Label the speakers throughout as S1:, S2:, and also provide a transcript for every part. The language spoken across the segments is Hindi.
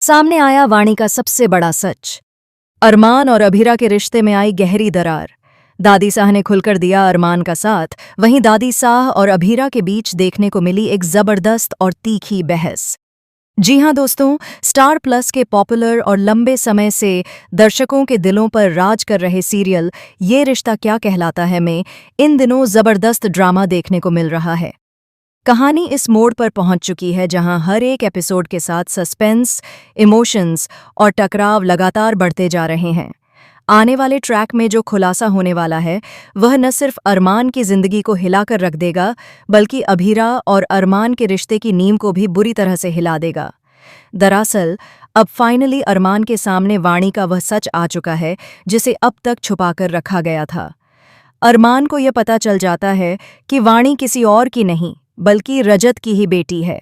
S1: सामने आया वाणी का सबसे बड़ा सच। अरमान और अभीरा के रिश्ते में आई गहरी दरार। दादी साह ने खुलकर दिया अरमान का साथ, वहीं दादी साह और अभीरा के बीच देखने को मिली एक जबरदस्त और तीखी बहस। जी हां दोस्तों, स्टार प्लस के पॉपुलर और लंबे समय से दर्शकों के दिलों पर राज कर रहे सीरियल ये रिश्ता क्या कहलाता है में इन दिनों जबरदस्त ड्रामा देखने को मिल रहा है। कहानी इस मोड़ पर पहुंच चुकी है जहां हर एक एपिसोड के साथ सस्पेंस, इमोशंस और टकराव लगातार बढ़ते जा रहे हैं। आने वाले ट्रैक में जो खुलासा होने वाला है वह न सिर्फ अरमान की जिंदगी को हिलाकर रख देगा, बल्कि अभीरा और अरमान के रिश्ते की नींव को भी बुरी तरह से हिला देगा। दरअसल अब फाइनली अरमान के सामने वाणी का वह सच आ चुका है जिसे अब तक छुपाकर रखा गया था। अरमान को यह पता चल जाता है कि वाणी किसी और की नहीं बल्कि रजत की ही बेटी है।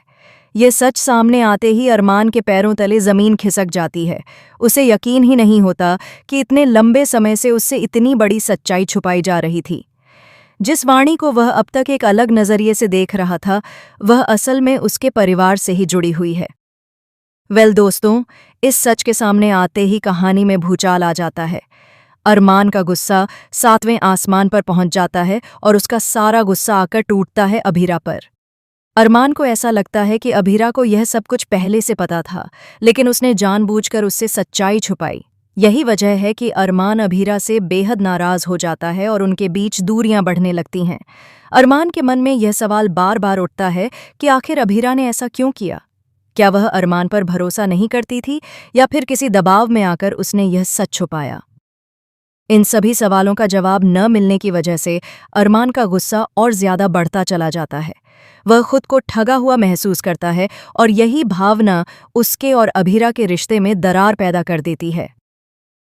S1: ये सच सामने आते ही अरमान के पैरों तले जमीन खिसक जाती है। उसे यकीन ही नहीं होता कि इतने लंबे समय से उससे इतनी बड़ी सच्चाई छुपाई जा रही थी। जिस वाणी को वह अब तक एक अलग नजरिए से देख रहा था, वह असल में उसके परिवार से ही जुड़ी हुई है। दोस्तों, इस सच के सामने आते ही कहानी में भूचाल आ जाता है। अरमान का गुस्सा 7वें आसमान पर पहुंच जाता है और उसका सारा गुस्सा आकर टूटता है अभीरा पर। अरमान को ऐसा लगता है कि अभीरा को यह सब कुछ पहले से पता था, लेकिन उसने जानबूझकर उससे सच्चाई छुपाई। यही वजह है कि अरमान अभीरा से बेहद नाराज हो जाता है और उनके बीच दूरियां बढ़ने लगती हैं। अरमान के मन में यह सवाल बार बार उठता है कि आखिर अभीरा ने ऐसा क्यों किया। क्या वह अरमान पर भरोसा नहीं करती थी या फिर किसी दबाव में आकर उसने यह सच छुपाया। इन सभी सवालों का जवाब न मिलने की वजह से अरमान का गुस्सा और ज्यादा बढ़ता चला जाता है। वह खुद को ठगा हुआ महसूस करता है और यही भावना उसके और अभीरा के रिश्ते में दरार पैदा कर देती है।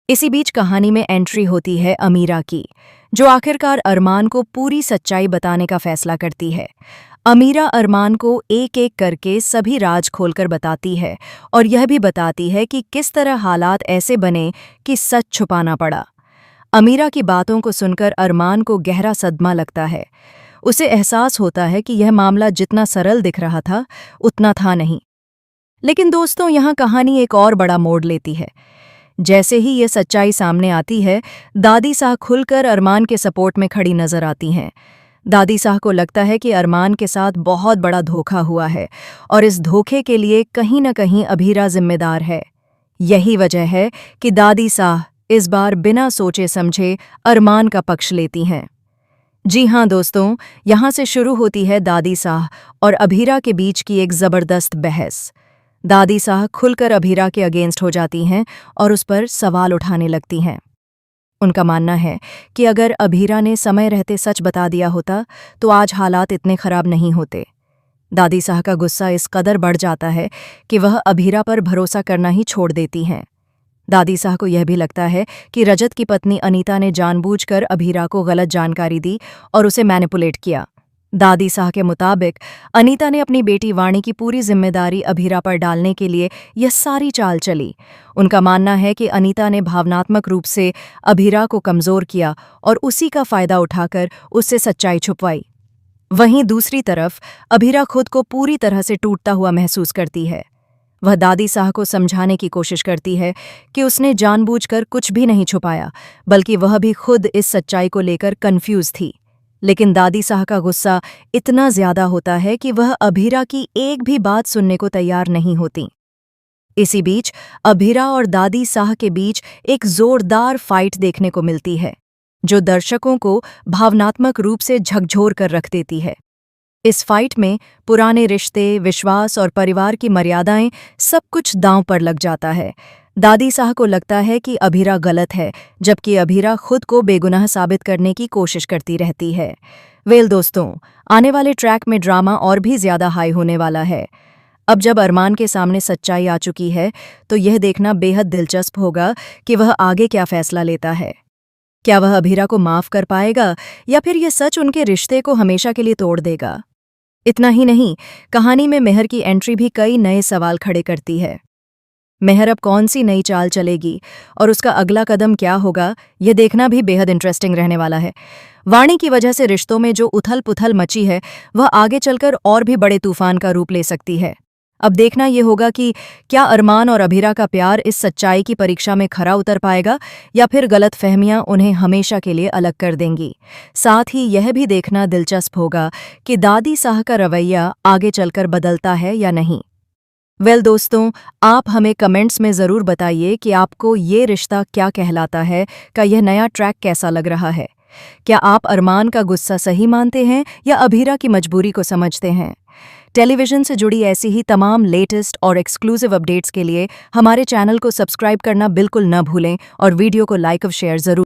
S1: इसी बीच कहानी में एंट्री होती है अमीरा की, जो आखिरकार अरमान को पूरी सच्चाई बताने का फैसला करती है। अमीरा अरमान को एक एक करके सभी राज खोलकर बताती है और यह भी बताती है कि किस तरह हालात ऐसे बने कि सच छुपाना पड़ा। अमीरा की बातों को सुनकर अरमान को गहरा सदमा लगता है। उसे एहसास होता है कि यह मामला जितना सरल दिख रहा था उतना था नहीं। लेकिन दोस्तों, यहाँ कहानी एक और बड़ा मोड़ लेती है। जैसे ही ये सच्चाई सामने आती है, दादी साह खुलकर अरमान के सपोर्ट में खड़ी नजर आती हैं। दादी साह को लगता है कि अरमान के साथ बहुत बड़ा धोखा हुआ है और इस धोखे के लिए कहीं न कहीं अभीरा जिम्मेदार है। यही वजह है कि दादी साह इस बार बिना सोचे समझे अरमान का पक्ष लेती हैं। जी हां दोस्तों, यहां से शुरू होती है दादी साह और अभीरा के बीच की एक जबरदस्त बहस। दादी साह खुलकर अभीरा के अगेंस्ट हो जाती हैं और उस पर सवाल उठाने लगती हैं। उनका मानना है कि अगर अभीरा ने समय रहते सच बता दिया होता तो आज हालात इतने खराब नहीं होते। दादी साह का गुस्सा इस कदर बढ़ जाता है कि वह अभीरा पर भरोसा करना ही छोड़ देती हैं। दादी साह को यह भी लगता है कि रजत की पत्नी अनीता ने जानबूझकर अभीरा को गलत जानकारी दी और उसे मैनिपुलेट किया। दादी साह के मुताबिक अनीता ने अपनी बेटी वाणी की पूरी जिम्मेदारी अभीरा पर डालने के लिए यह सारी चाल चली। उनका मानना है कि अनीता ने भावनात्मक रूप से अभीरा को कमजोर किया और उसी का फायदा उठाकर उससे सच्चाई छुपवाई। वहीं दूसरी तरफ अभीरा खुद को पूरी तरह से टूटता हुआ महसूस करती है। वह दादी साह को समझाने की कोशिश करती है कि उसने जानबूझकर कुछ भी नहीं छुपाया, बल्कि वह भी खुद इस सच्चाई को लेकर कंफ्यूज थी। लेकिन दादी साह का गुस्सा इतना ज्यादा होता है कि वह अभीरा की एक भी बात सुनने को तैयार नहीं होती। इसी बीच अभीरा और दादी साह के बीच एक जोरदार फाइट देखने को मिलती है, जो दर्शकों को भावनात्मक रूप से झकझोर कर रख देती है। इस फाइट में पुराने रिश्ते, विश्वास और परिवार की मर्यादाएं सब कुछ दांव पर लग जाता है। दादी साह को लगता है कि अभीरा गलत है, जबकि अभीरा खुद को बेगुनाह साबित करने की कोशिश करती रहती है। दोस्तों, आने वाले ट्रैक में ड्रामा और भी ज्यादा हाई होने वाला है। अब जब अरमान के सामने सच्चाई आ चुकी है तो यह देखना बेहद दिलचस्प होगा कि वह आगे क्या फैसला लेता है। क्या वह अभीरा को माफ कर पाएगा या फिर यह सच उनके रिश्ते को हमेशा के लिए तोड़ देगा। इतना ही नहीं, कहानी में मेहर की एंट्री भी कई नए सवाल खड़े करती है। मेहर अब कौन सी नई चाल चलेगी और उसका अगला कदम क्या होगा, यह देखना भी बेहद इंटरेस्टिंग रहने वाला है। वाणी की वजह से रिश्तों में जो उथल पुथल मची है वह आगे चलकर और भी बड़े तूफान का रूप ले सकती है। अब देखना ये होगा कि क्या अरमान और अभीरा का प्यार इस सच्चाई की परीक्षा में खरा उतर पाएगा या फिर गलतफहमियां उन्हें हमेशा के लिए अलग कर देंगी। साथ ही यह भी देखना दिलचस्प होगा कि दादी साह का रवैया आगे चलकर बदलता है या नहीं। दोस्तों, आप हमें कमेंट्स में ज़रूर बताइए कि आपको ये रिश्ता क्या कहलाता है का यह नया ट्रैक कैसा लग रहा है। क्या आप अरमान का गुस्सा सही मानते हैं या अभीरा की मजबूरी को समझते हैं? टेलीविज़न से जुड़ी ऐसी ही तमाम लेटेस्ट और एक्सक्लूसिव अपडेट्स के लिए हमारे चैनल को सब्सक्राइब करना बिल्कुल न भूलें और वीडियो को लाइक और शेयर ज़रूर